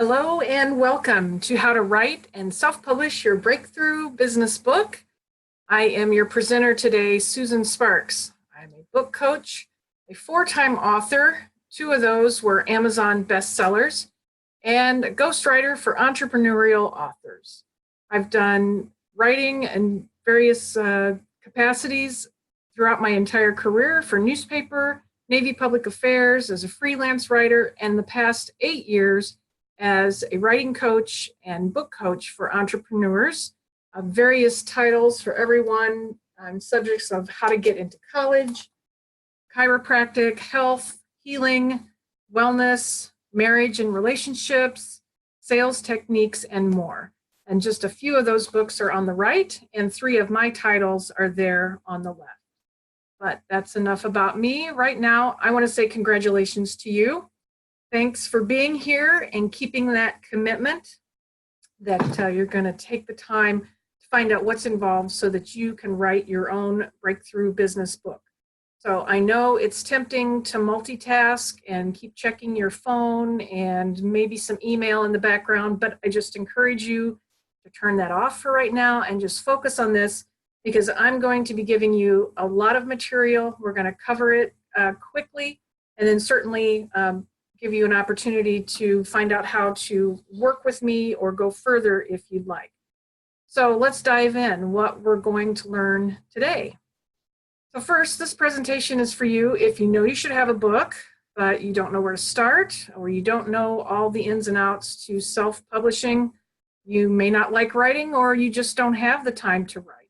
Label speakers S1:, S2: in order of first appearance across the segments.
S1: Hello and welcome to How to Write and Self-Publish Your Breakthrough Business Book. I am your presenter today, Susan Sparks. I'm a book coach, a four-time author. Two of those were Amazon bestsellers, and a ghostwriter for entrepreneurial authors. I've done writing in various capacities throughout my entire career for newspaper, Navy Public Affairs, as a freelance writer, and the past 8 years as a writing coach and book coach for entrepreneurs. Various titles for everyone on subjects of how to get into college, chiropractic, health, healing, wellness, marriage and relationships, sales techniques, and more. And just a few of those books are on the right, and 3 of my titles are there on the left. But that's enough about me. Right now, I want to say congratulations to you. Thanks for being here and keeping that commitment that you're going to take the time to find out what's involved so that you can write your own breakthrough business book. So I know it's tempting to multitask and keep checking your phone and maybe some email in the background, but I just encourage you to turn that off for right now and just focus on this, because I'm going to be giving you a lot of material. We're going to cover it quickly, and then certainly give you an opportunity to find out how to work with me or go further if you'd like. So let's dive in what we're going to learn today. So first, this presentation is for you if you know you should have a book, but you don't know where to start, or you don't know all the ins and outs to self-publishing. You may not like writing, or you just don't have the time to write.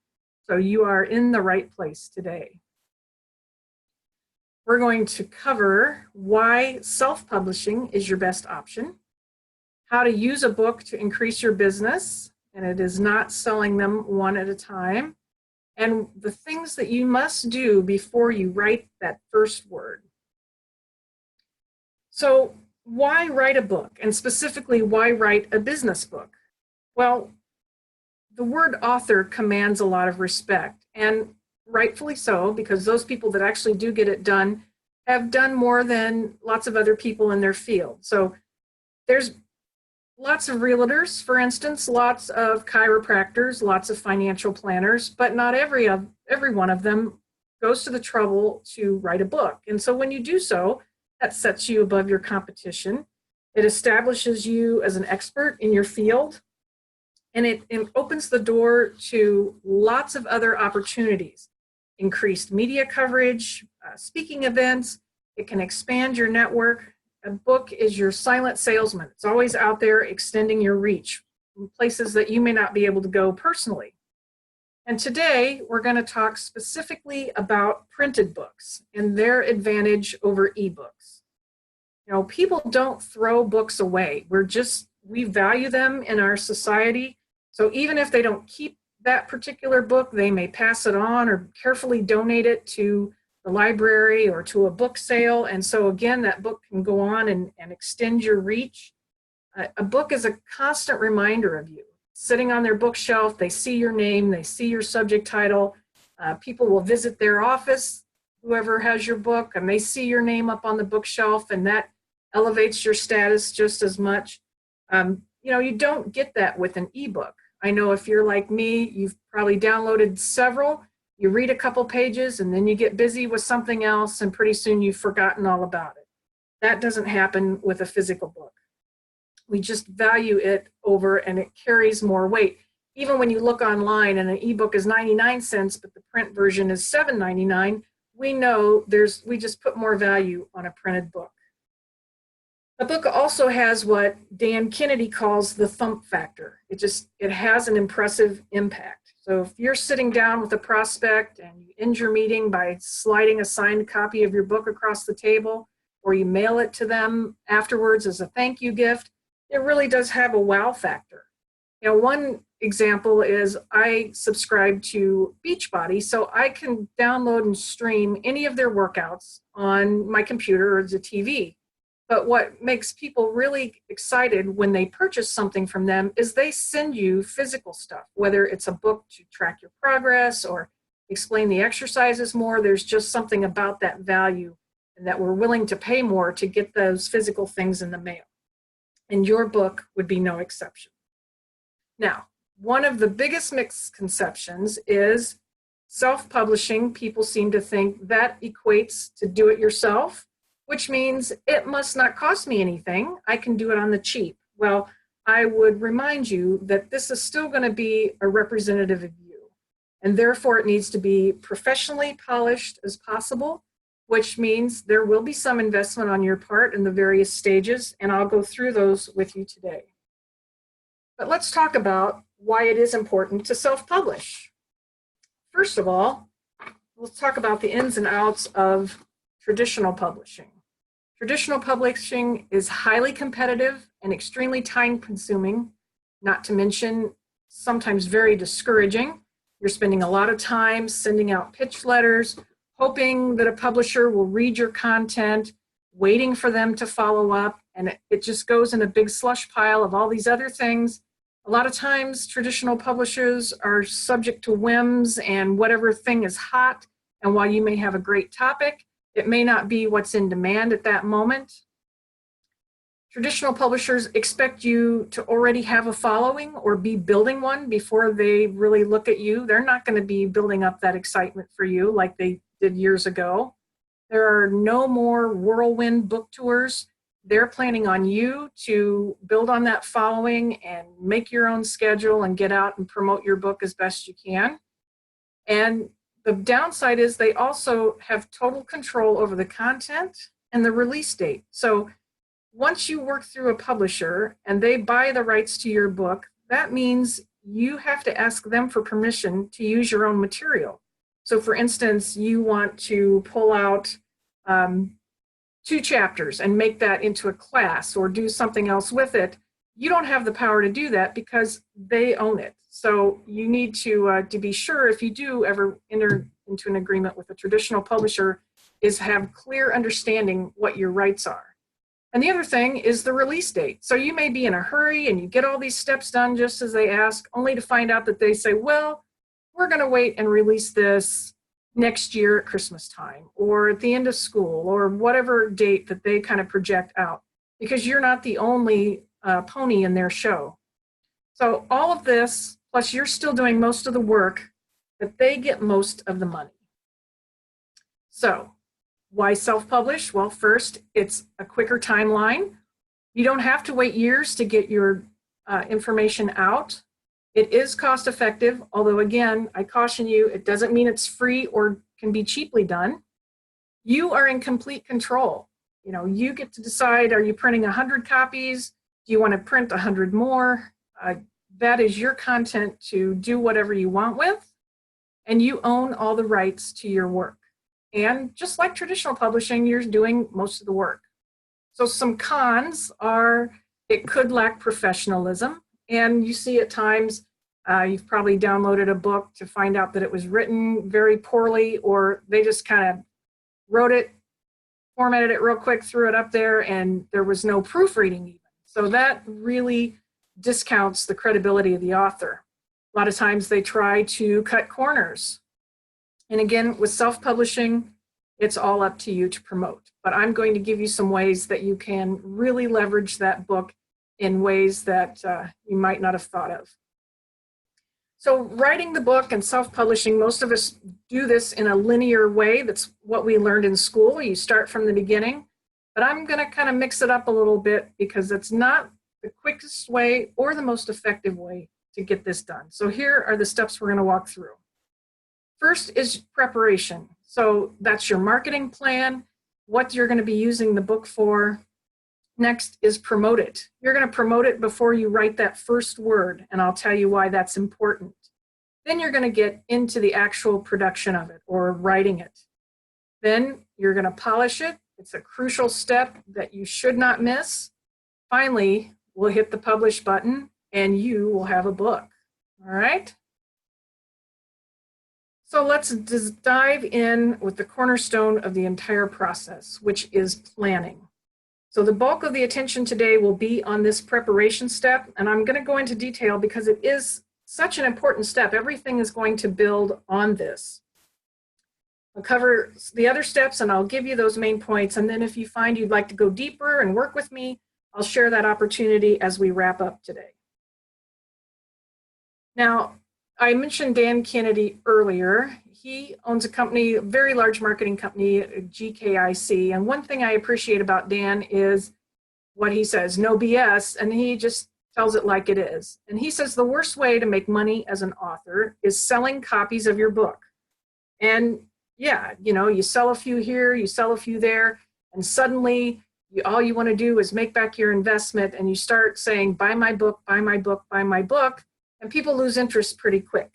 S1: So you are in the right place today. We're going to cover why self-publishing is your best option, how to use a book to increase your business, and it is not selling them one at a time, and the things that you must do before you write that first word. So why write a book, and specifically why write a business book? Well, the word author commands a lot of respect, and rightfully so, because those people that actually do get it done have done more than lots of other people in their field. So there's lots of realtors, for instance, lots of chiropractors, lots of financial planners, but not every one of them goes to the trouble to write a book. And so when you do so, that sets you above your competition. It establishes you as an expert in your field, and it opens the door to lots of other opportunities. Increased media coverage, speaking events. It can expand your network. A book is your silent salesman. It's always out there extending your reach in places that you may not be able to go personally. And today we're going to talk specifically about printed books and their advantage over ebooks. You know, people don't throw books away. We value them in our society. So even if they don't keep that particular book, they may pass it on or carefully donate it to the library or to a book sale. And so again, that book can go on and extend your reach. A book is a constant reminder of you. Sitting on their bookshelf, they see your name, they see your subject title. People will visit their office, whoever has your book, and they see your name up on the bookshelf, and that elevates your status just as much. You don't get that with an ebook. I know if you're like me, you've probably downloaded several, you read a couple pages, and then you get busy with something else, and pretty soon you've forgotten all about it. That doesn't happen with a physical book. We just value it over, and it carries more weight. Even when you look online and an ebook is 99 cents, but the print version is $7.99, we know we just put more value on a printed book. A book also has what Dan Kennedy calls the thump factor. It has an impressive impact. So if you're sitting down with a prospect and you end your meeting by sliding a signed copy of your book across the table, or you mail it to them afterwards as a thank you gift, it really does have a wow factor. One example is I subscribe to Beachbody, so I can download and stream any of their workouts on my computer or the TV. But what makes people really excited when they purchase something from them is they send you physical stuff, whether it's a book to track your progress or explain the exercises more. There's just something about that value and that we're willing to pay more to get those physical things in the mail. and your book would be no exception. Now, one of the biggest misconceptions is self-publishing. People seem to think that equates to do it yourself, which means it must not cost me anything. I can do it on the cheap. Well, I would remind you that this is still going to be a representative of you, and therefore it needs to be professionally polished as possible, which means there will be some investment on your part in the various stages, and I'll go through those with you today. But let's talk about why it is important to self-publish. First of all, let's talk about the ins and outs of traditional publishing. Traditional publishing is highly competitive and extremely time-consuming, not to mention sometimes very discouraging. You're spending a lot of time sending out pitch letters, hoping that a publisher will read your content, waiting for them to follow up, and it just goes in a big slush pile of all these other things. A lot of times, traditional publishers are subject to whims and whatever thing is hot, and while you may have a great topic, it may not be what's in demand at that moment. Traditional publishers expect you to already have a following or be building one before they really look at you. They're not going to be building up that excitement for you like they did years ago. There are no more whirlwind book tours. They're planning on you to build on that following and make your own schedule and get out and promote your book as best you can. And the downside is they also have total control over the content and the release date. So once you work through a publisher and they buy the rights to your book, that means you have to ask them for permission to use your own material. So for instance, you want to pull out 2 chapters and make that into a class or do something else with it. You don't have the power to do that because they own it. So you need to be sure, if you do ever enter into an agreement with a traditional publisher, is have clear understanding what your rights are. And the other thing is the release date. So you may be in a hurry and you get all these steps done just as they ask, only to find out that they say, well, we're going to wait and release this next year at Christmas time or at the end of school or whatever date that they kind of project out, because you're not the only pony in their show. So all of this, plus you're still doing most of the work, but they get most of the money. So why self-publish? Well, first, it's a quicker timeline. You don't have to wait years to get your information out. It is cost effective, although again, I caution you, it doesn't mean it's free or can be cheaply done. You are in complete control. You know, you get to decide, are you printing 100 copies? Do you want to print 100 more? That is your content to do whatever you want with, and you own all the rights to your work. And just like traditional publishing, you're doing most of the work. So some cons are it could lack professionalism. And you see at times, you've probably downloaded a book to find out that it was written very poorly, or they just kind of wrote it, formatted it real quick, threw it up there, and there was no proofreading even. So that really discounts the credibility of the author. A lot of times they try to cut corners. And again, with self-publishing, it's all up to you to promote. But I'm going to give you some ways that you can really leverage that book in ways that you might not have thought of. So writing the book and self-publishing, most of us do this in a linear way. That's what we learned in school. You start from the beginning. But I'm going to kind of mix it up a little bit because it's not the quickest way or the most effective way to get this done. So here are the steps we're going to walk through. First is preparation. So that's your marketing plan, what you're going to be using the book for. Next is promote it. You're going to promote it before you write that first word, and I'll tell you why that's important. Then you're going to get into the actual production of it or writing it. Then you're going to polish it. It's a crucial step that you should not miss. Finally, we'll hit the publish button and you will have a book. All right? So let's just dive in with the cornerstone of the entire process, which is planning. So the bulk of the attention today will be on this preparation step, and I'm going to go into detail because it is such an important step. Everything is going to build on this. I'll cover the other steps and I'll give you those main points, and then if you find you'd like to go deeper and work with me, I'll share that opportunity as we wrap up today. Now, I mentioned Dan Kennedy earlier. He owns a company, a very large marketing company, GKIC. And one thing I appreciate about Dan is what he says, no BS, and he just tells it like it is. And he says the worst way to make money as an author is selling copies of your book. And yeah, you know, you sell a few here, you sell a few there, and suddenly all you want to do is make back your investment, and you start saying, buy my book, buy my book, buy my book, and people lose interest pretty quick.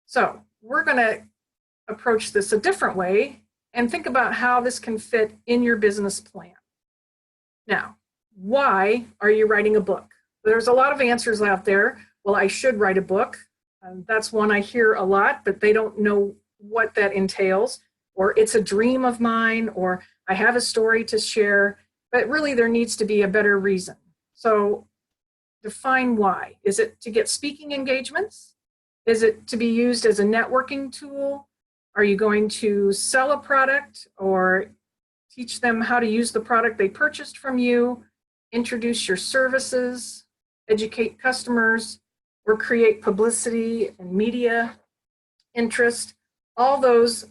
S1: So we're going to approach this a different way and think about how this can fit in your business plan. Now, why are you writing a book? There's a lot of answers out there. Well, I should write a book. That's one I hear a lot, but they don't know what that entails. Or it's a dream of mine, or I have a story to share. But really, there needs to be a better reason. So define why. Is it to get speaking engagements? Is it to be used as a networking tool? Are you going to sell a product or teach them how to use the product they purchased from you, introduce your services, educate customers, or create publicity and media interest? All those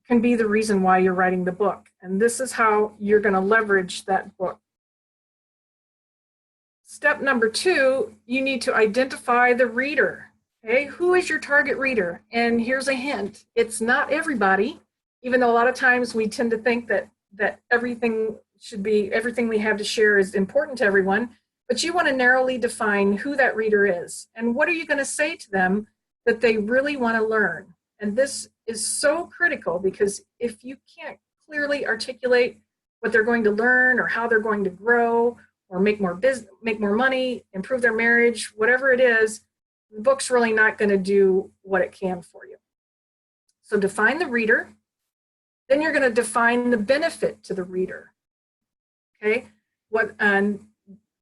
S1: can be the reason why you're writing the book. And this is how you're going to leverage that book. Step number 2, you need to identify the reader. Okay, who is your target reader? And here's a hint, it's not everybody, even though a lot of times we tend to think that everything we have to share is important to everyone, but you want to narrowly define who that reader is. And what are you going to say to them that they really want to learn? And this is so critical, because if you can't clearly articulate what they're going to learn or how they're going to grow or make more business, make more money, improve their marriage, whatever it is, the book's really not going to do what it can for you. So define the reader. Then you're going to define the benefit to the reader. Okay, and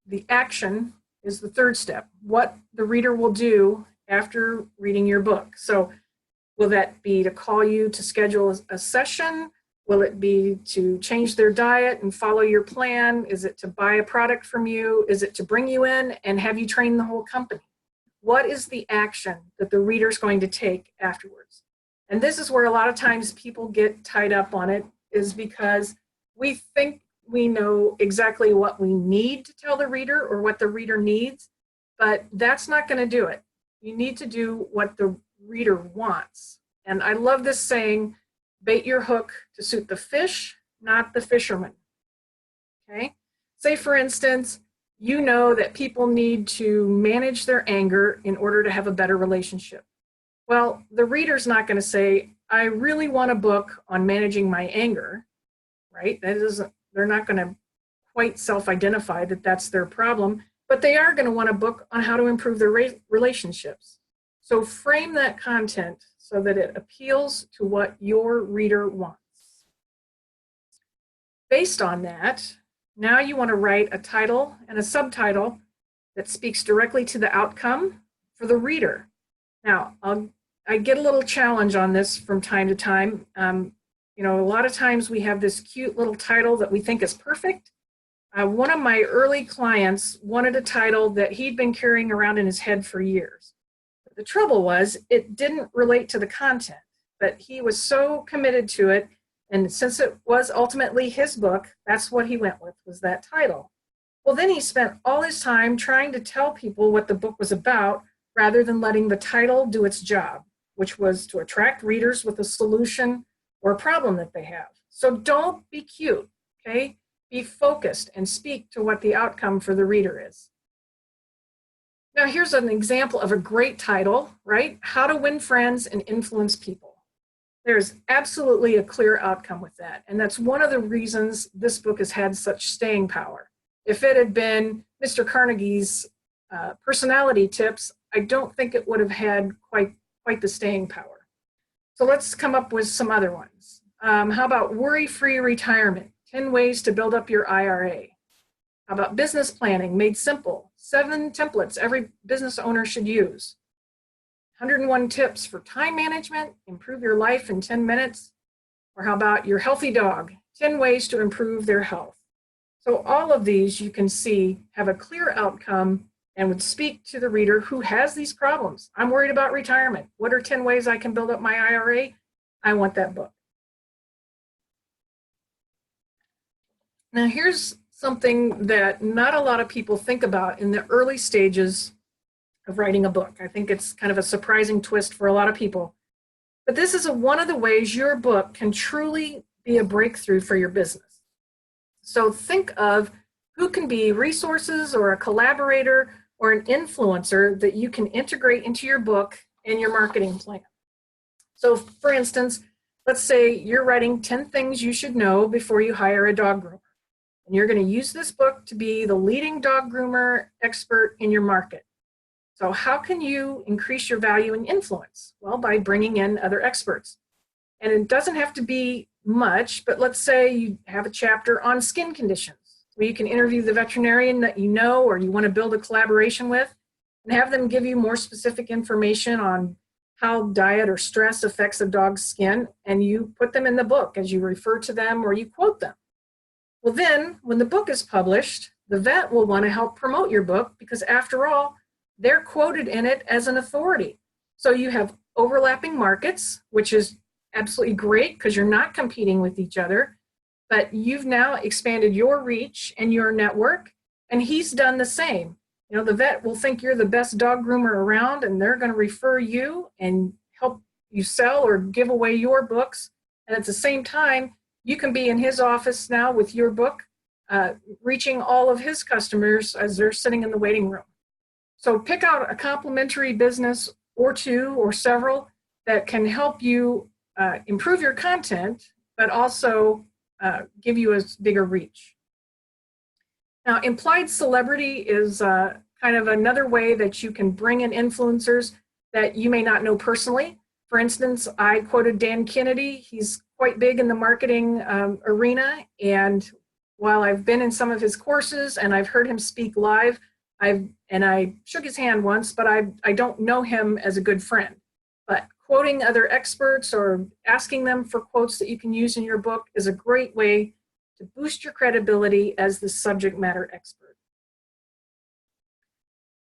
S1: the action is the third step. What the reader will do after reading your book. So will that be to call you to schedule a session? Will it be to change their diet and follow your plan? Is it to buy a product from you? Is it to bring you in and have you train the whole company? What is the action that the reader's going to take afterwards? And this is where a lot of times people get tied up on it, is because we think we know exactly what we need to tell the reader or what the reader needs, but that's not going to do it. You need to do what the reader wants. And I love this saying, bait your hook to suit the fish, not the fisherman. Okay? Say, for instance, you know that people need to manage their anger in order to have a better relationship. Well, the reader's not going to say, I really want a book on managing my anger, right? They're not going to quite self-identify that that's their problem, but they are going to want a book on how to improve their relationships. So frame that content so that it appeals to what your reader wants. Based on that, now you want to write a title and a subtitle that speaks directly to the outcome for the reader. Now, I get a little challenge on this from time to time. You know, a lot of times we have this cute little title that we think is perfect. One of my early clients wanted a title that he'd been carrying around in his head for years. But the trouble was, it didn't relate to the content, but he was so committed to it. And since it was ultimately his book, that's what he went with, was that title. Well, then he spent all his time trying to tell people what the book was about, rather than letting the title do its job, which was to attract readers with a solution or a problem that they have. So don't be cute, okay? Be focused and speak to what the outcome for the reader is. Now, here's an example of a great title, right? How to Win Friends and Influence People. There's absolutely a clear outcome with that. And that's one of the reasons this book has had such staying power. If it had been Mr. Carnegie's personality tips, I don't think it would have had quite the staying power. So let's come up with some other ones. How about Worry-Free Retirement, 10 Ways to Build Up Your IRA? How about Business Planning Made Simple, 7 templates every business owner should use? 101 tips for time management, improve your life in 10 minutes. Or how about Your Healthy Dog, 10 ways to improve their health? So all of these you can see have a clear outcome and would speak to the reader who has these problems. I'm worried about retirement. What are 10 ways I can build up my IRA? I want that book. Now here's something that not a lot of people think about in the early stages of writing a book. I think it's kind of a surprising twist for a lot of people. But this is one of the ways your book can truly be a breakthrough for your business. So think of who can be resources or a collaborator or an influencer that you can integrate into your book and your marketing plan. So for instance, let's say you're writing 10 things you should know before you hire a dog groomer. And you're going to use this book to be the leading dog groomer expert in your market. So how can you increase your value and influence? Well, by bringing in other experts. And it doesn't have to be much, but let's say you have a chapter on skin conditions where you can interview the veterinarian that you know or you want to build a collaboration with and have them give you more specific information on how diet or stress affects a dog's skin, and you put them in the book as you refer to them or you quote them. Well, then when the book is published, the vet will want to help promote your book because after all, they're quoted in it as an authority. So you have overlapping markets, which is absolutely great because you're not competing with each other, but you've now expanded your reach and your network, and he's done the same. You know, the vet will think you're the best dog groomer around, and they're going to refer you and help you sell or give away your books. And at the same time, you can be in his office now with your book, reaching all of his customers as they're sitting in the waiting room. So pick out a complementary business or two or several that can help you improve your content, but also give you a bigger reach. Now, implied celebrity is kind of another way that you can bring in influencers that you may not know personally. For instance, I quoted Dan Kennedy. He's quite big in the marketing arena, and while I've been in some of his courses and I've heard him speak live, I shook his hand once, but I don't know him as a good friend. But quoting other experts or asking them for quotes that you can use in your book is a great way to boost your credibility as the subject matter expert.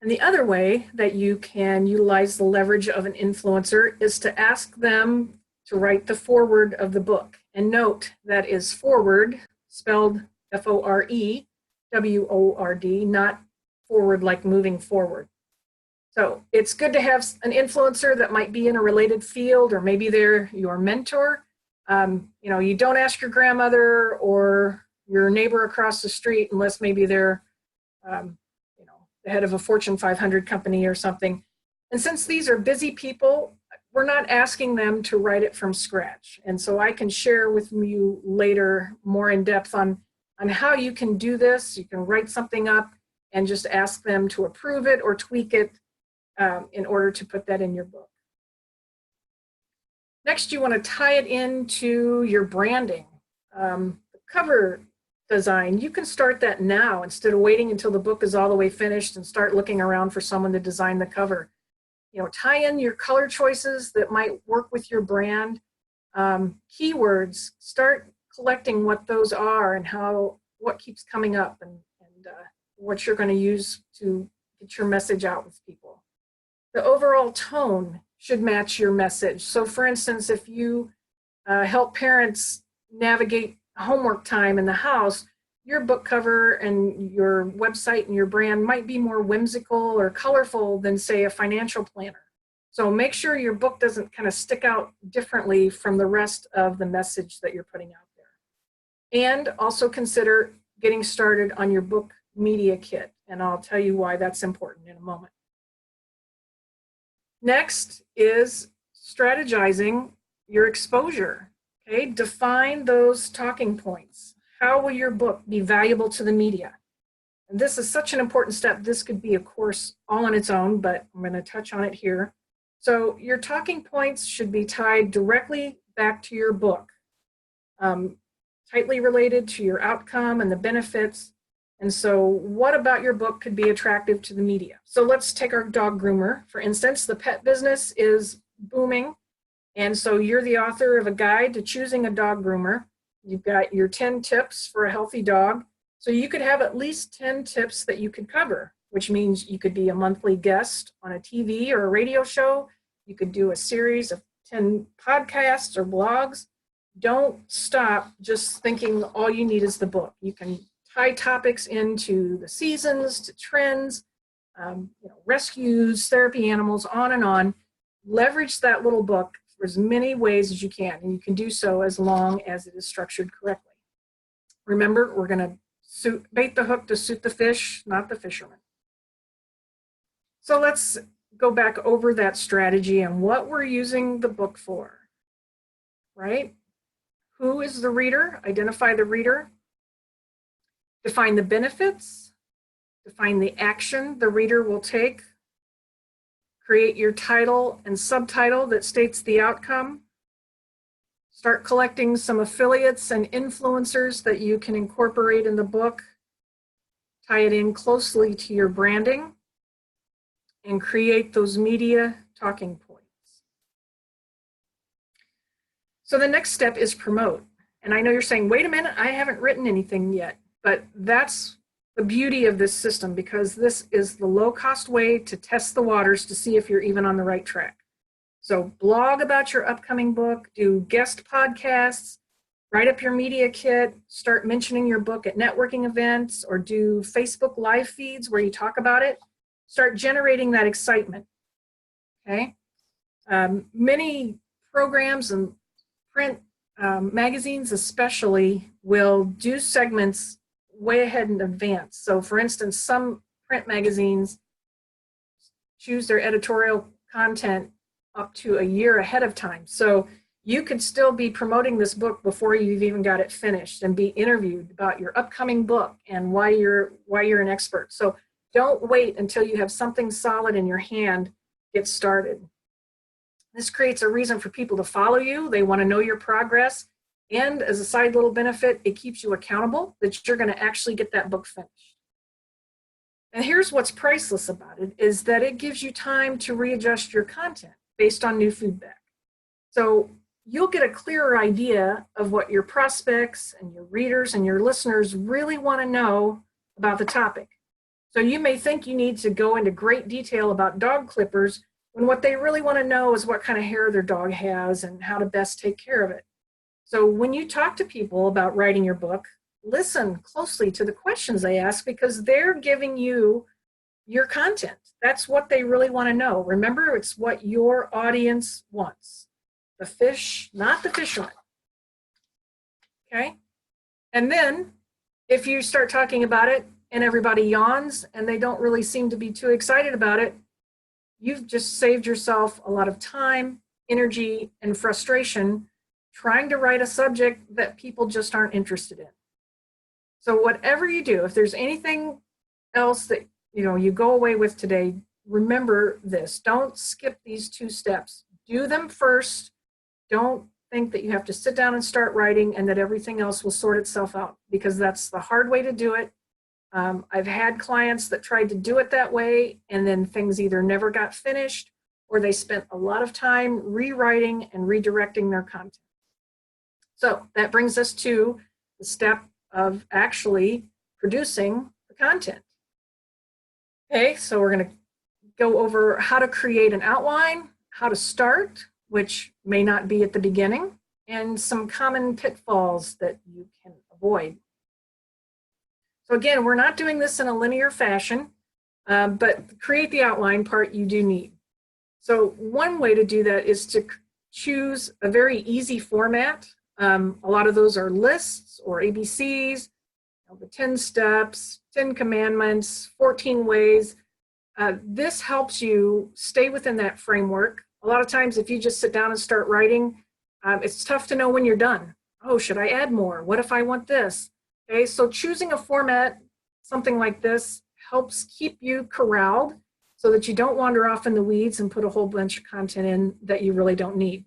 S1: And the other way that you can utilize the leverage of an influencer is to ask them to write the foreword of the book. And note that is forward, spelled F-O-R-E-W-O-R-D, not forward like moving forward. So it's good to have an influencer that might be in a related field, or maybe they're your mentor. You don't ask your grandmother or your neighbor across the street unless maybe they're the head of a Fortune 500 company or something. And since these are busy people, we're not asking them to write it from scratch. And so I can share with you later more in depth on how you can do this. You can write something up and just ask them to approve it or tweak it in order to put that in your book. Next, you want to tie it into your branding. The cover design, you can start that now instead of waiting until the book is all the way finished and start looking around for someone to design the cover. Tie in your color choices that might work with your brand. Keywords, start collecting what those are and what keeps coming up and what you're going to use to get your message out with people. The overall tone should match your message. So for instance, if you help parents navigate homework time in the house, your book cover and your website and your brand might be more whimsical or colorful than, say, a financial planner. So make sure your book doesn't kind of stick out differently from the rest of the message that you're putting out there. And also consider getting started on your book media kit, and I'll tell you why that's important in a moment. Next is strategizing your exposure. Okay, define those talking points. How will your book be valuable to the media? And this is such an important step. This could be a course all on its own, but I'm going to touch on it here. So your talking points should be tied directly back to your book, tightly related to your outcome and the benefits. And so what about your book could be attractive to the media? So let's take our dog groomer, for instance. The pet business is booming. And so you're the author of a guide to choosing a dog groomer. You've got your 10 tips for a healthy dog. So you could have at least 10 tips that you could cover, which means you could be a monthly guest on a TV or a radio show. You could do a series of 10 podcasts or blogs. Don't stop just thinking all you need is the book. You can tie topics into the seasons, to trends, rescues, therapy animals, on and on. Leverage that little book for as many ways as you can, and you can do so as long as it is structured correctly. Remember, we're going to bait the hook to suit the fish, not the fisherman. So let's go back over that strategy and what we're using the book for, right? Who is the reader? Identify the reader. Define the benefits. Define the action the reader will take. Create your title and subtitle that states the outcome. Start collecting some affiliates and influencers that you can incorporate in the book. Tie it in closely to your branding and create those media talking points. So the next step is promote. And I know you're saying, wait a minute, I haven't written anything yet. But that's the beauty of this system, because this is the low-cost way to test the waters to see if you're even on the right track. So blog about your upcoming book, do guest podcasts, write up your media kit, start mentioning your book at networking events, or do Facebook live feeds where you talk about it. Start generating that excitement, okay? Many programs and print magazines especially will do segments way ahead in advance. So for instance, some print magazines choose their editorial content up to a year ahead of time. So you could still be promoting this book before you've even got it finished and be interviewed about your upcoming book and why you're an expert. So don't wait until you have something solid in your hand. Get started. This creates a reason for people to follow you. They want to know your progress. And as a side little benefit, it keeps you accountable that you're going to actually get that book finished. And here's what's priceless about it, is that it gives you time to readjust your content based on new feedback. So you'll get a clearer idea of what your prospects and your readers and your listeners really want to know about the topic. So you may think you need to go into great detail about dog clippers when what they really want to know is what kind of hair their dog has and how to best take care of it. So when you talk to people about writing your book, listen closely to the questions they ask, because they're giving you your content. That's what they really want to know. Remember, it's what your audience wants. The fish, not the fisherman. Okay? And then if you start talking about it and everybody yawns and they don't really seem to be too excited about it, you've just saved yourself a lot of time, energy, and frustration trying to write a subject that people just aren't interested in. So whatever you do, if there's anything else that you go away with today, remember this. Don't skip these two steps. Do them first. Don't think that you have to sit down and start writing and that everything else will sort itself out, because that's the hard way to do it. I've had clients that tried to do it that way, and then things either never got finished or they spent a lot of time rewriting and redirecting their content. So that brings us to the step of actually producing the content. Okay, so we're going to go over how to create an outline, how to start, which may not be at the beginning, and some common pitfalls that you can avoid. So again, we're not doing this in a linear fashion, but create the outline part you do need. So one way to do that is to choose a very easy format. A lot of those are lists or ABCs, the 10 steps, 10 commandments, 14 ways. This helps you stay within that framework. A lot of times if you just sit down and start writing, it's tough to know when you're done. Oh, should I add more? What if I want this? Okay, so choosing a format, something like this, helps keep you corralled so that you don't wander off in the weeds and put a whole bunch of content in that you really don't need.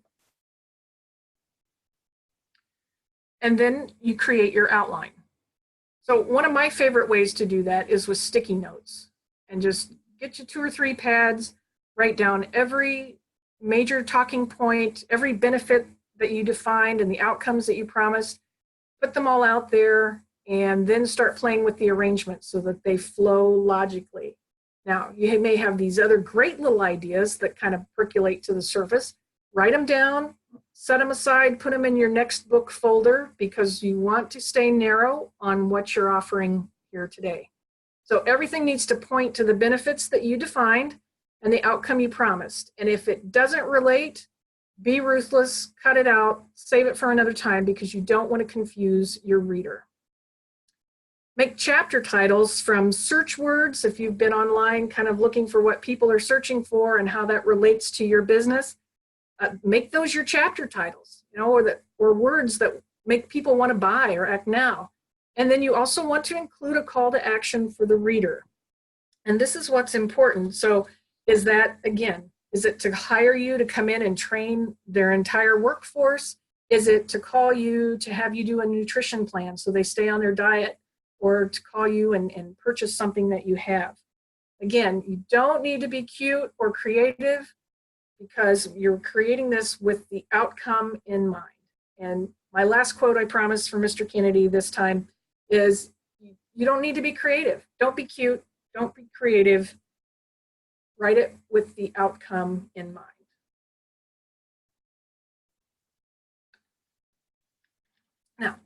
S1: And then you create your outline. So one of my favorite ways to do that is with sticky notes. And just get you 2 or 3 pads, write down every major talking point, every benefit that you defined and the outcomes that you promised, put them all out there and then start playing with the arrangement so that they flow logically. Now, you may have these other great little ideas that kind of percolate to the surface. Write them down, set them aside, put them in your next book folder because you want to stay narrow on what you're offering here today. So everything needs to point to the benefits that you defined and the outcome you promised. And if it doesn't relate, be ruthless, cut it out, save it for another time because you don't want to confuse your reader. Make chapter titles from search words. If you've been online kind of looking for what people are searching for and how that relates to your business, make those your chapter titles, or words that make people want to buy or act now. And then you also want to include a call to action for the reader. And this is what's important. So is that, again, is it to hire you to come in and train their entire workforce? Is it to call you to have you do a nutrition plan so they stay on their diet, or to call you and purchase something that you have? Again, you don't need to be cute or creative because you're creating this with the outcome in mind. And my last quote I promised for Mr. Kennedy this time is, you don't need to be creative. Don't be cute. Don't be creative. Write it with the outcome in mind. Now,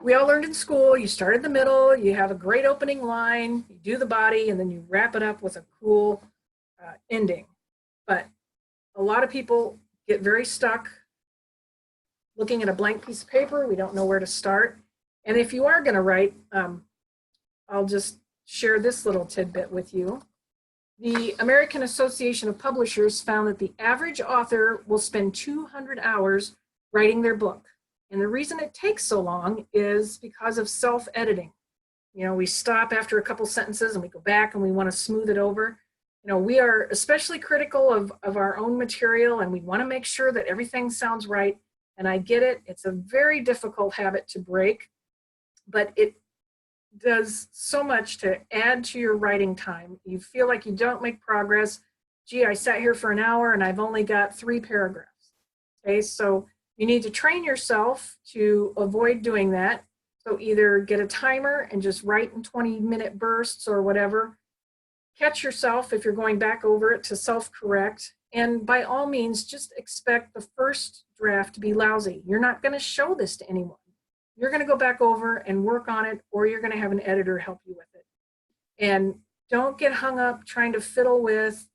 S1: we all learned in school, you start in the middle, you have a great opening line, you do the body, and then you wrap it up with a cool ending. But a lot of people get very stuck looking at a blank piece of paper. We don't know where to start. And if you are going to write, I'll just share this little tidbit with you. The American Association of Publishers found that the average author will spend 200 hours writing their book. And the reason it takes so long is because of self-editing. We stop after a couple sentences and we go back and we want to smooth it over. We are especially critical of our own material, and we want to make sure that everything sounds right. And I get it. It's a very difficult habit to break, but it does so much to add to your writing time. You feel like you don't make progress. Gee, I sat here for an hour and I've only got 3 paragraphs. Okay, so you need to train yourself to avoid doing that. So either get a timer and just write in 20-minute bursts or whatever. Catch yourself if you're going back over it to self-correct. And by all means, just expect the first draft to be lousy. You're not going to show this to anyone. You're going to go back over and work on it, or you're going to have an editor help you with it. And don't get hung up trying to fiddle with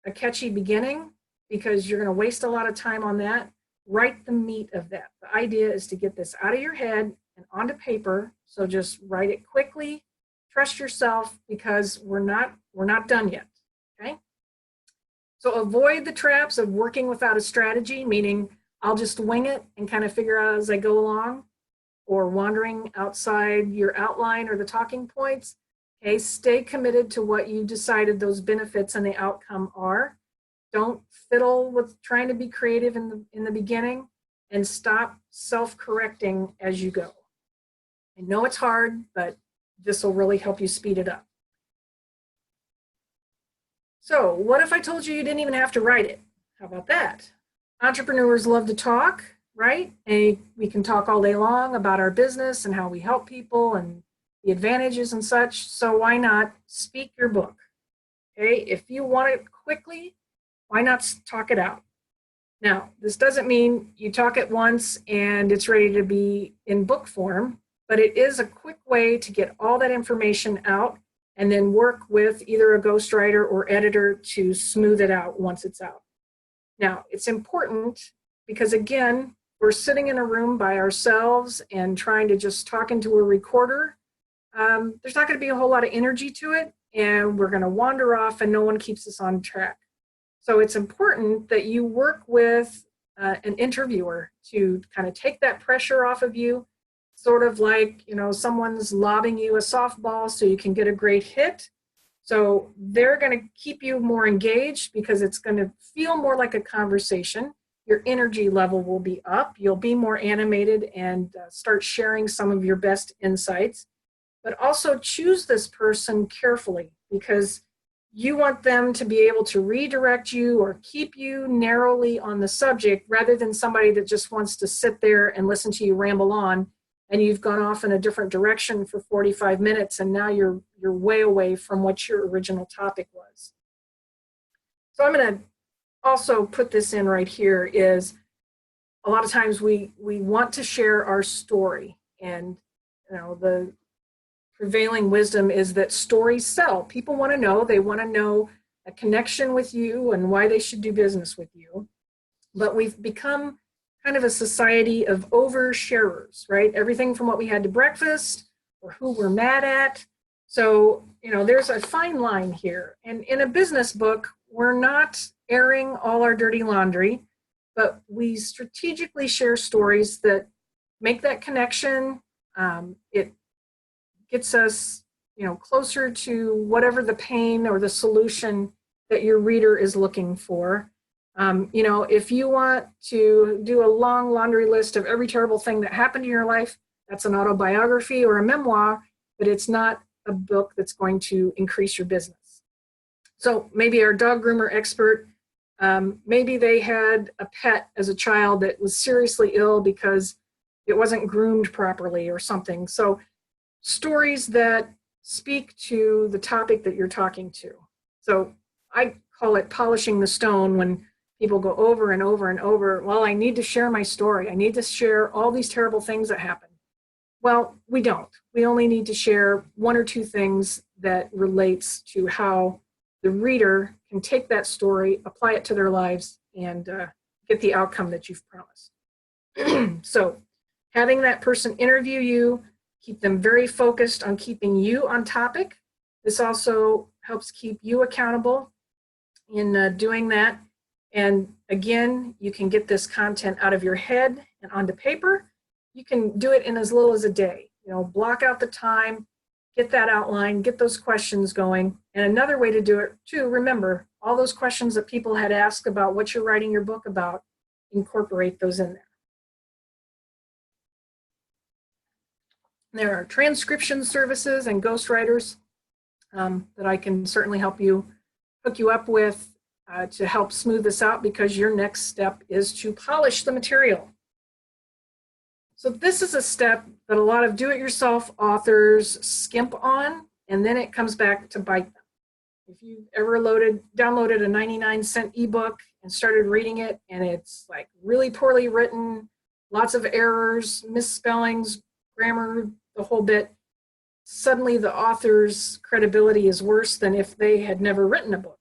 S1: a catchy beginning because you're going to waste a lot of time on that. Write the meat of that. The idea is to get this out of your head and onto paper. So just write it quickly. Trust yourself because we're not done yet. Okay? So avoid the traps of working without a strategy, meaning I'll just wing it and kind of figure out as I go along, or wandering outside your outline or the talking points. Okay, stay committed to what you decided those benefits and the outcome are. Don't fiddle with trying to be creative in the beginning, and stop self-correcting as you go. I know it's hard, but this will really help you speed it up. So what if I told you you didn't even have to write it? How about that? Entrepreneurs love to talk, right? And we can talk all day long about our business and how we help people and the advantages and such. So why not speak your book? Okay, if you want it quickly, why not talk it out? Now, this doesn't mean you talk it once and it's ready to be in book form, but it is a quick way to get all that information out and then work with either a ghostwriter or editor to smooth it out once it's out. Now, it's important because, again, we're sitting in a room by ourselves and trying to just talk into a recorder. There's not going to be a whole lot of energy to it, and we're going to wander off and no one keeps us on track. So it's important that you work with an interviewer to kind of take that pressure off of you, sort of like, someone's lobbing you a softball so you can get a great hit. So they're going to keep you more engaged because it's going to feel more like a conversation. Your energy level will be up. You'll be more animated and start sharing some of your best insights. But also choose this person carefully because you want them to be able to redirect you or keep you narrowly on the subject rather than somebody that just wants to sit there and listen to you ramble on and you've gone off in a different direction for 45 minutes, and now you're way away from what your original topic was. So I'm going to also put this in right here is a lot of times we want to share our story, and the prevailing wisdom is that stories sell. People want to know, they want to know a connection with you and why they should do business with you. But we've become kind of a society of oversharers, right? Everything from what we had to breakfast or who we're mad at. So, there's a fine line here. And in a business book, we're not airing all our dirty laundry, but we strategically share stories that make that connection. It gets us, closer to whatever the pain or the solution that your reader is looking for. If you want to do a long laundry list of every terrible thing that happened in your life, that's an autobiography or a memoir, but it's not a book that's going to increase your business. So maybe our dog groomer expert, maybe they had a pet as a child that was seriously ill because it wasn't groomed properly or something. So stories that speak to the topic that you're talking to. So I call it polishing the stone when people go over and over and over, well, I need to share my story. I need to share all these terrible things that happened. Well, we don't. We only need to share one or two things that relates to how the reader can take that story, apply it to their lives, and get the outcome that you've promised. So having that person interview you, keep them very focused on keeping you on topic. This also helps keep you accountable in doing that. And again, you can get this content out of your head and onto paper. You can do it in as little as a day. Block out the time, get that outline, get those questions going. And another way to do it too, remember, all those questions that people had asked about what you're writing your book about, incorporate those in there. There are transcription services and ghostwriters that I can certainly hook you up with to help smooth this out, because your next step is to polish the material. So this is a step that a lot of do-it-yourself authors skimp on, and then it comes back to bite them. If you've ever downloaded a 99-cent ebook and started reading it, and it's like really poorly written, lots of errors, misspellings, grammar, the whole bit, suddenly the author's credibility is worse than if they had never written a book.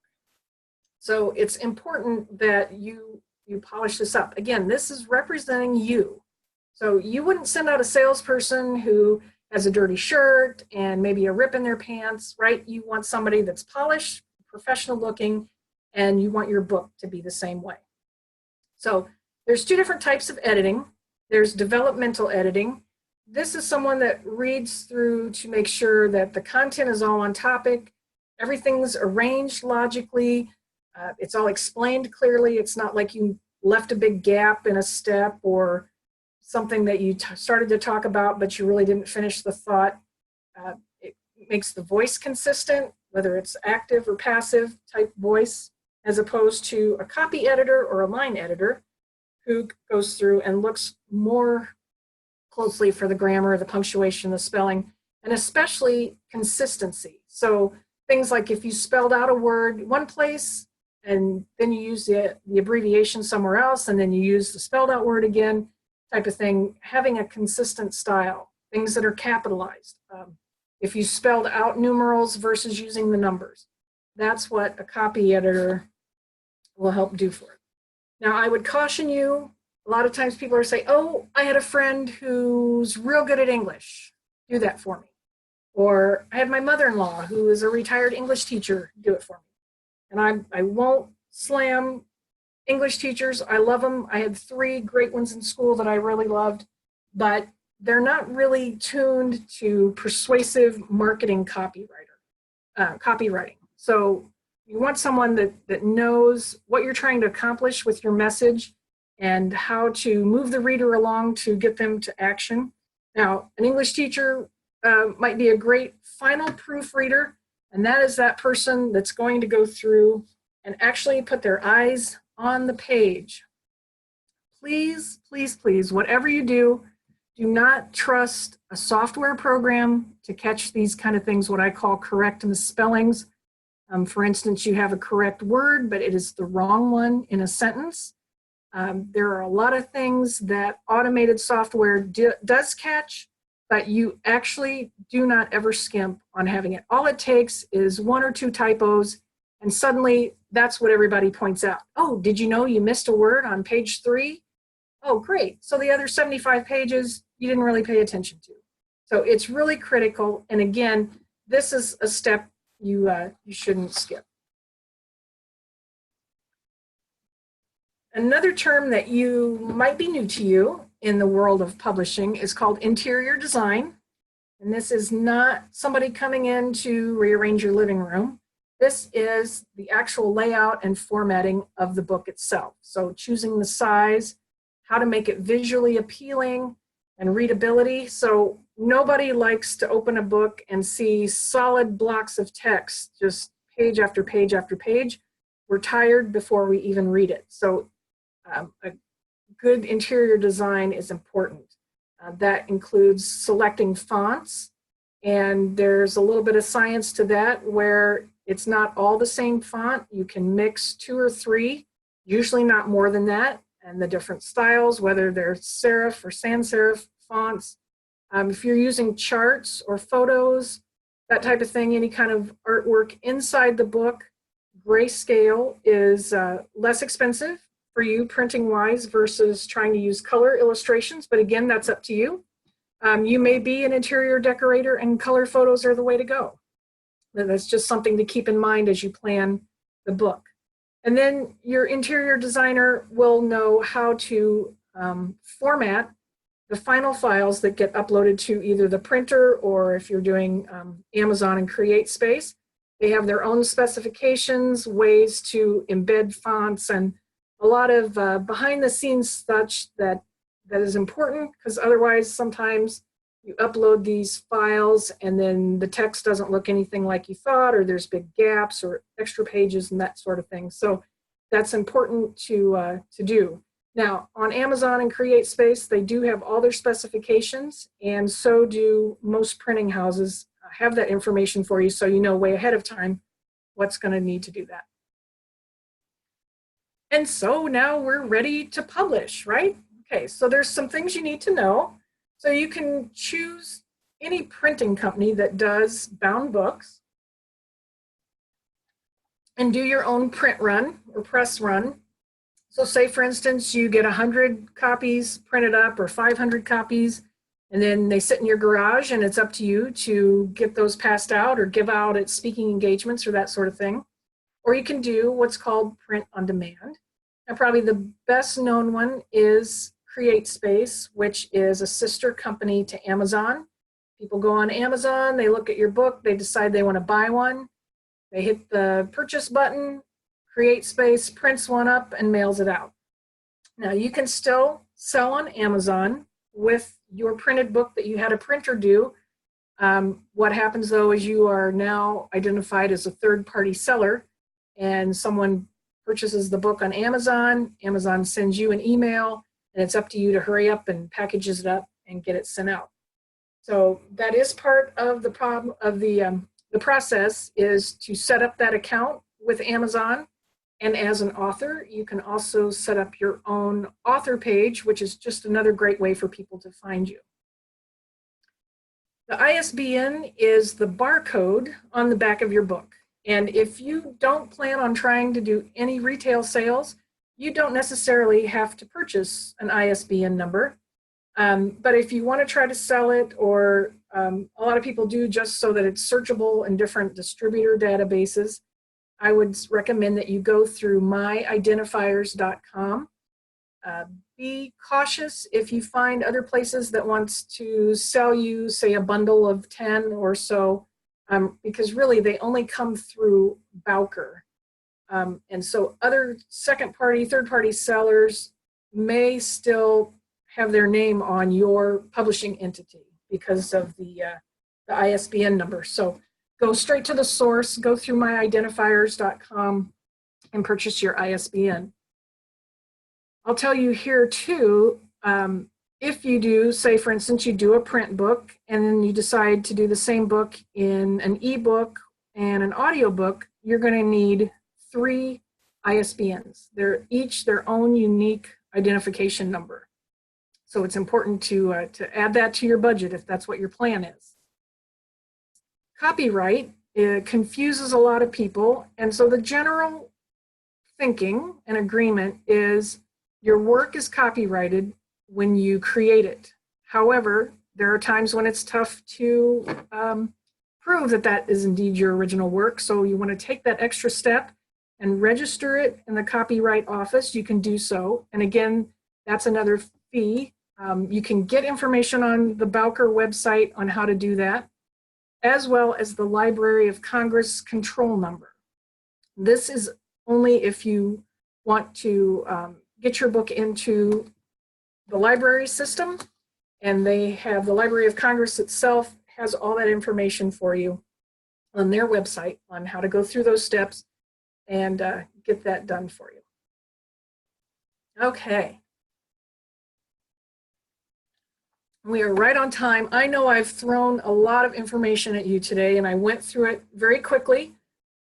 S1: So it's important that you polish this up. Again, this is representing you. So you wouldn't send out a salesperson who has a dirty shirt and maybe a rip in their pants, right? You want somebody that's polished, professional looking, and you want your book to be the same way. So there's two different types of editing. There's developmental editing. This is someone that reads through to make sure that the content is all on topic, everything's arranged logically, it's all explained clearly. It's not like you left a big gap in a step or something that you started to talk about, but you really didn't finish the thought. It makes the voice consistent, whether it's active or passive type voice, as opposed to a copy editor or a line editor who goes through and looks more closely for the grammar, the punctuation, the spelling, and especially consistency. So things like if you spelled out a word one place and then you use the abbreviation somewhere else and then you use the spelled out word again, type of thing, having a consistent style, things that are capitalized. If you spelled out numerals versus using the numbers, that's what a copy editor will help do for it. Now, I would caution you, a lot of times people are saying, oh, I had a friend who's real good at English. Do that for me. Or I had my mother-in-law who is a retired English teacher. Do it for me. And I won't slam English teachers. I love them. I had 3 great ones in school that I really loved, but they're not really tuned to persuasive marketing copywriting. So you want someone that knows what you're trying to accomplish with your message and how to move the reader along to get them to action. Now, an English teacher might be a great final proofreader, and that is that person that's going to go through and actually put their eyes on the page. Please, please, please, whatever you do, Do not trust a software program to catch these kind of things, what I call correct misspellings. For instance, you have a correct word, but it is the wrong one in a sentence. There are a lot of things that automated software does catch, but you actually do not ever skimp on having it. All it takes is one or two typos, and suddenly that's what everybody points out. Oh, did you know you missed a word on page 3? Oh, great. So the other 75 pages, you didn't really pay attention to. So it's really critical. And again, this is a step you shouldn't skip. Another term that you might be new to you in the world of publishing is called interior design. And this is not somebody coming in to rearrange your living room. This is the actual layout and formatting of the book itself. So choosing the size, how to make it visually appealing and readability. So nobody likes to open a book and see solid blocks of text, just page after page after page. We're tired before we even read it. So a good interior design is important. That includes selecting fonts, and there's a little bit of science to that where it's not all the same font. You can mix 2 or 3, usually not more than that, and the different styles, whether they're serif or sans serif fonts. If you're using charts or photos, that type of thing, any kind of artwork inside the book, grayscale is less expensive for you printing wise versus trying to use color illustrations. But again, that's up to you. You may be an interior decorator and color photos are the way to go. That's just something to keep in mind as you plan the book. And then your interior designer will know how to format the final files that get uploaded to either the printer or if you're doing Amazon and CreateSpace. They have their own specifications, ways to embed fonts, and a lot of behind the scenes such that is important, because otherwise sometimes you upload these files and then the text doesn't look anything like you thought, or there's big gaps or extra pages and that sort of thing. So that's important to do. Now, on Amazon and CreateSpace, they do have all their specifications, and so do most printing houses have that information for you, so you know way ahead of time what's going to need to do that. And so now we're ready to publish, right? Okay, so there's some things you need to know. So you can choose any printing company that does bound books and do your own print run or press run. So say, for instance, you get 100 copies printed up or 500 copies, and then they sit in your garage, and it's up to you to get those passed out or give out at speaking engagements or that sort of thing. Or you can do what's called print on demand. And probably the best known one is CreateSpace, which is a sister company to Amazon. People go on Amazon, they look at your book, they decide they want to buy one. They hit the purchase button, CreateSpace prints one up and mails it out. Now you can still sell on Amazon with your printed book that you had a printer do. What happens though is you are now identified as a third-party seller, and someone purchases the book on Amazon, Amazon sends you an email, and it's up to you to hurry up and packages it up and get it sent out. So that is part of the problem of the process, is to set up that account with Amazon. And as an author, you can also set up your own author page, which is just another great way for people to find you. The ISBN is the barcode on the back of your book. And if you don't plan on trying to do any retail sales, you don't necessarily have to purchase an ISBN number. But if you want to try to sell it, or a lot of people do just so that it's searchable in different distributor databases, I would recommend that you go through myidentifiers.com. Be cautious if you find other places that wants to sell you, say, a bundle of 10 or so, because really they only come through Bowker. And so other second-party, third-party sellers may still have their name on your publishing entity because of the ISBN number. So go straight to the source, go through myidentifiers.com and purchase your ISBN. I'll tell you here too, if you do, say for instance, you do a print book and then you decide to do the same book in an ebook and an audiobook, you're going to need 3 ISBNs. They're each their own unique identification number. So it's important to add that to your budget if that's what your plan is. Copyright confuses a lot of people, and so the general thinking and agreement is your work is copyrighted when you create it. However, there are times when it's tough to prove that that is indeed your original work, so you want to take that extra step and register it in the Copyright Office. You can do so, and again, that's another fee. You can get information on the Bowker website on how to do that, as well as the Library of Congress control number. This is only if you want to get your book into the library system, and they have the Library of Congress itself has all that information for you on their website on how to go through those steps and get that done for you. Okay. We are right on time. I know I've thrown a lot of information at you today, and I went through it very quickly.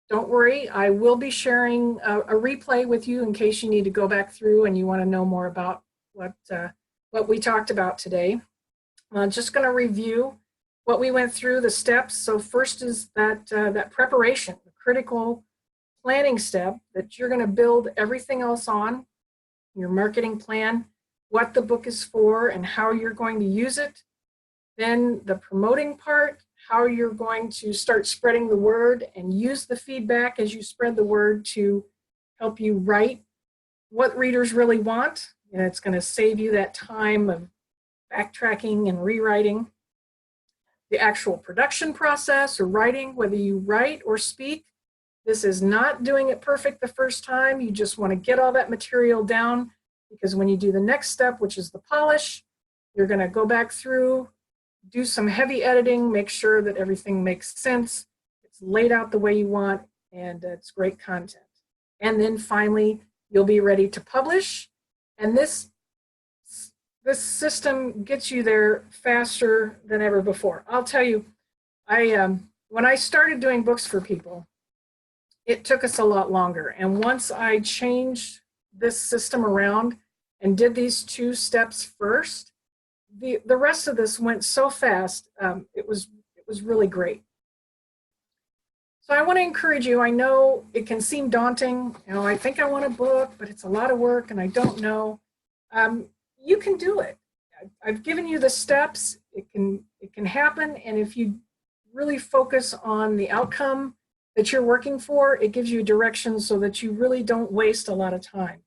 S1: Don't worry, I will be sharing a replay with you in case you need to go back through and you want to know more about what we talked about today. I'm just going to review what we went through, the steps. So first is that preparation, the critical planning step that you're going to build everything else on, your marketing plan, what the book is for and how you're going to use it. Then the promoting part, how you're going to start spreading the word and use the feedback as you spread the word to help you write what readers really want. And it's going to save you that time of backtracking and rewriting. The actual production process or writing, whether you write or speak, this is not doing it perfect the first time. You just want to get all that material down, because when you do the next step, which is the polish, you're going to go back through, do some heavy editing, make sure that everything makes sense, it's laid out the way you want, and it's great content. And then finally, you'll be ready to publish. And this system gets you there faster than ever before. I'll tell you, when I started doing books for people, it took us a lot longer. And once I changed this system around and did these 2 steps first, the rest of this went so fast. It was really great. So I want to encourage you. I know it can seem daunting. You know, I think I want a book, but it's a lot of work and I don't know. You can do it. I've given you the steps. It can happen, and if you really focus on the outcome that you're working for, it gives you direction so that you really don't waste a lot of time.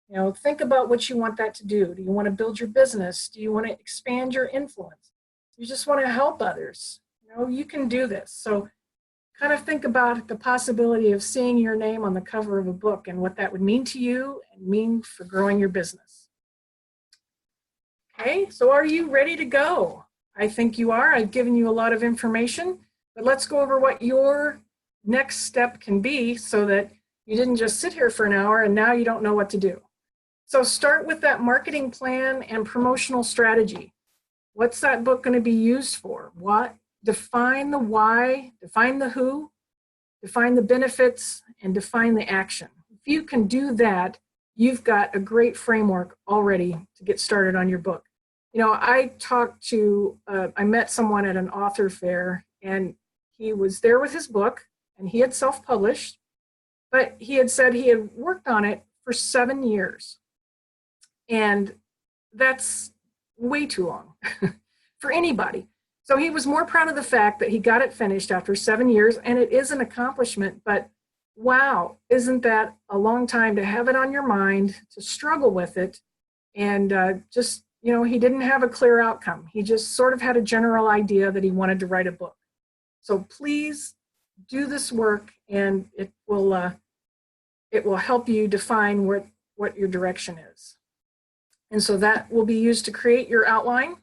S1: You know, think about what you want that to do. Do you want to build your business? Do you want to expand your influence? You just want to help others. You know, you can do this. So kind of think about the possibility of seeing your name on the cover of a book and what that would mean to you and mean for growing your business. Okay, so are you ready to go? I think you are. I've given you a lot of information, but let's go over what your next step can be so that you didn't just sit here for an hour and now you don't know what to do. So start with that marketing plan and promotional strategy. What's that book going to be used for? What? Define the why, define the who, define the benefits, and define the action. If you can do that, you've got a great framework already to get started on your book. You know, I met someone at an author fair, and he was there with his book, and he had self-published, but he had said he had worked on it for 7 years. And that's way too long for anybody. So he was more proud of the fact that he got it finished after 7 years, and it is an accomplishment, but wow, isn't that a long time to have it on your mind, to struggle with it, and just, you know, he didn't have a clear outcome. He just sort of had a general idea that he wanted to write a book. So please do this work, and it will help you define what your direction is. And so that will be used to create your outline,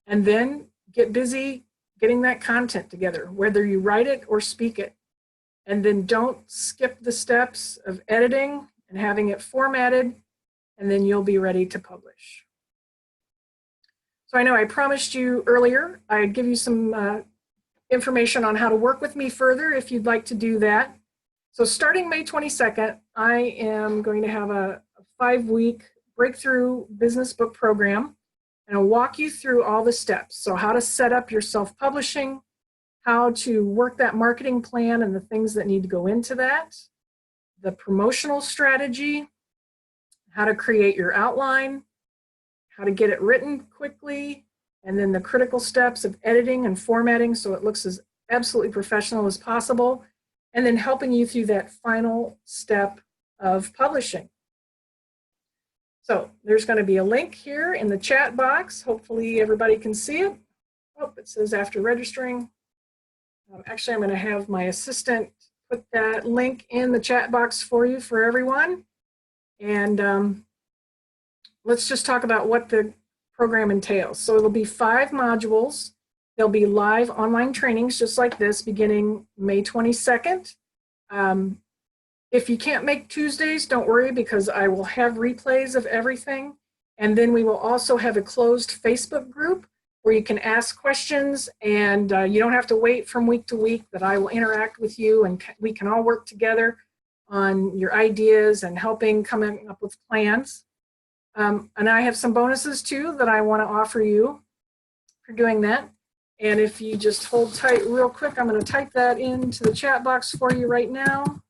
S1: and then get busy getting that content together, whether you write it or speak it. And then don't skip the steps of editing and having it formatted, and then you'll be ready to publish. So I know I promised you earlier I'd give you some information on how to work with me further if you'd like to do that. So starting May 22nd, I am going to have a 5-week breakthrough business book program, and I'll walk you through all the steps. So how to set up your self-publishing, how to work that marketing plan and the things that need to go into that, the promotional strategy, how to create your outline, how to get it written quickly, and then the critical steps of editing and formatting so it looks as absolutely professional as possible, and then helping you through that final step of publishing. So there's going to be a link here in the chat box. Hopefully everybody can see it. Oh, it says after registering. Actually, I'm going to have my assistant put that link in the chat box for you for everyone. And let's just talk about what the program entails. So it'll be 5 modules. There'll be live online trainings just like this beginning May 22nd. If you can't make Tuesdays, don't worry because I will have replays of everything. And then we will also have a closed Facebook group where you can ask questions, and you don't have to wait from week to week, that I will interact with you and we can all work together on your ideas and helping coming up with plans. And I have some bonuses too that I want to offer you for doing that. And if you just hold tight real quick, I'm going to type that into the chat box for you right now,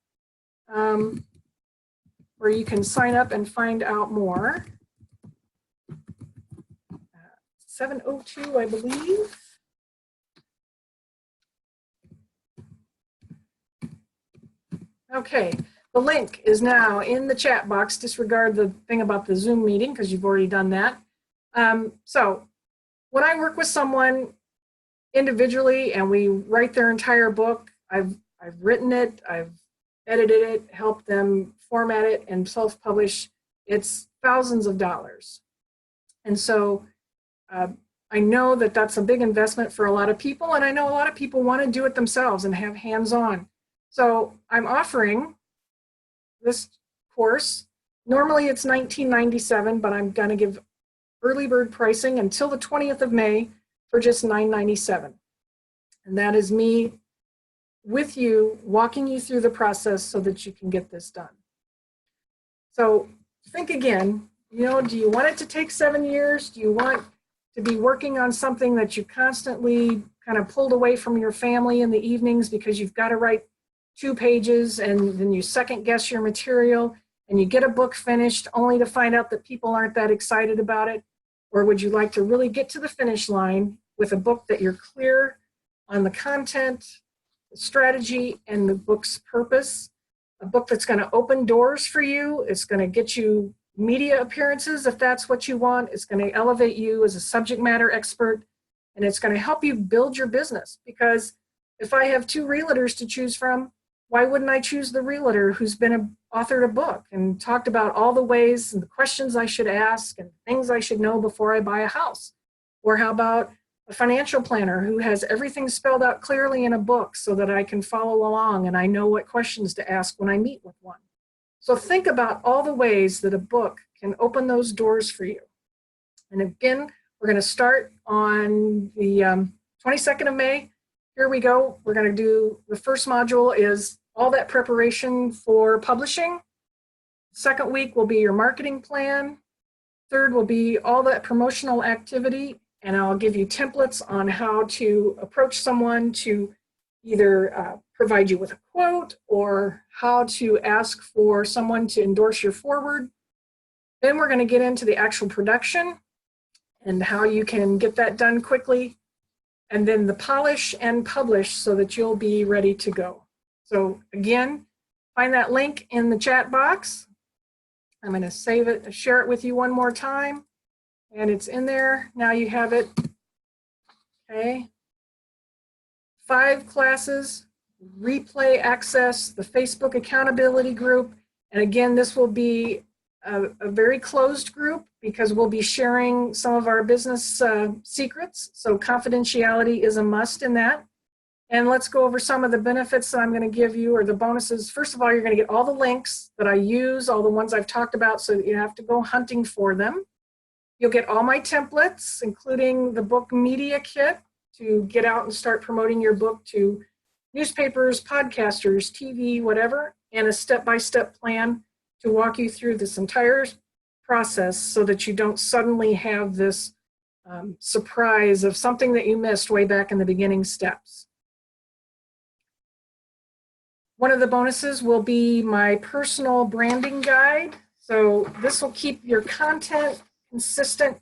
S1: where you can sign up and find out more. 702, I believe. Okay, the link is now in the chat box. Disregard the thing about the Zoom meeting because you've already done that. So when I work with someone individually and we write their entire book, I've written it, I've edited it, helped them format it and self-publish. It's thousands of dollars. And so I know that that's a big investment for a lot of people, and I know a lot of people want to do it themselves and have hands-on. So I'm offering this course. Normally it's $19.97, but I'm going to give early bird pricing until the 20th of May for just $9.97. And that is me with you, walking you through the process so that you can get this done. So think again, do you want it to take 7 years? Do you want to be working on something that you constantly kind of pulled away from your family in the evenings because you've got to write 2 pages and then you second guess your material and you get a book finished only to find out that people aren't that excited about it? Or would you like to really get to the finish line with a book that you're clear on the content, the strategy, and the book's purpose? A book that's going to open doors for you. It's going to get you media appearances if that's what you want. It's going to elevate you as a subject matter expert, and it's going to help you build your business. Because if I have 2 realtors to choose from, why wouldn't I choose the realtor who's authored a book and talked about all the ways and the questions I should ask and things I should know before I buy a house? Or how about a financial planner who has everything spelled out clearly in a book so that I can follow along and I know what questions to ask when I meet with one? So think about all the ways that a book can open those doors for you. And again, we're going to start on the 22nd of May. Here we go. We're going to do, the first module is all that preparation for publishing. Second week will be your marketing plan. Third will be all that promotional activity. And I'll give you templates on how to approach someone to either provide you with a quote or how to ask for someone to endorse your forward. Then we're going to get into the actual production and how you can get that done quickly. And then the polish and publish so that you'll be ready to go. So again, find that link in the chat box. I'm going to save it, share it with you one more time. And it's in there. Now you have it. Okay. 5 classes, replay access, the Facebook accountability group. And again, this will be a very closed group because we'll be sharing some of our business secrets. So confidentiality is a must in that. And let's go over some of the benefits that I'm going to give you, or the bonuses. First of all, you're going to get all the links that I use, all the ones I've talked about, so that you have to go hunting for them. You'll get all my templates, including the book media kit to get out and start promoting your book to newspapers, podcasters, TV, whatever, and a step-by-step plan to walk you through this entire process so that you don't suddenly have this surprise of something that you missed way back in the beginning steps. One of the bonuses will be my personal branding guide. So this will keep your content consistent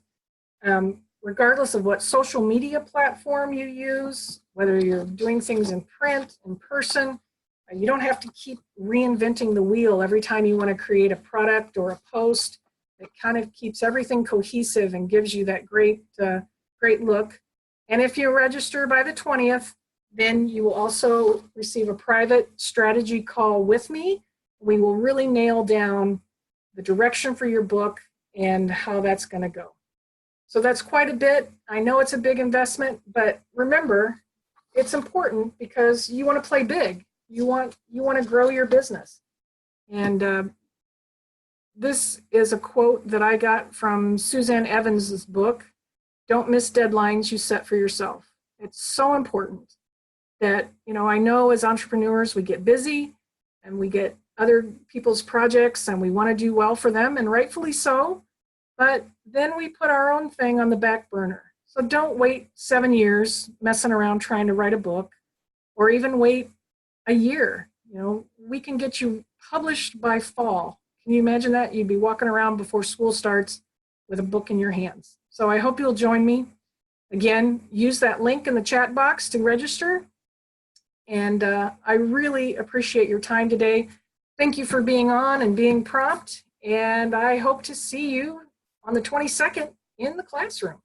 S1: regardless of what social media platform you use, whether you're doing things in print, in person. You don't have to keep reinventing the wheel every time you want to create a product or a post. It kind of keeps everything cohesive and gives you that great look. And if you register by the 20th, then you will also receive a private strategy call with me. We will really nail down the direction for your book and how that's going to go. So that's quite a bit. I know it's a big investment, but remember, it's important because you want to play big. You want to grow your business. And this is a quote that I got from Suzanne Evans' book, Don't Miss Deadlines You Set for Yourself. It's so important that, I know as entrepreneurs, we get busy and we get other people's projects and we want to do well for them, and rightfully so, but then we put our own thing on the back burner. So don't wait 7 years messing around trying to write a book, or even wait a year. We can get you published by fall. Can you imagine that? You'd be walking around before school starts with a book in your hands. So I hope you'll join me. Again, use that link in the chat box to register. And I really appreciate your time today. Thank you for being on and being prompt. And I hope to see you on the 22nd in the classroom.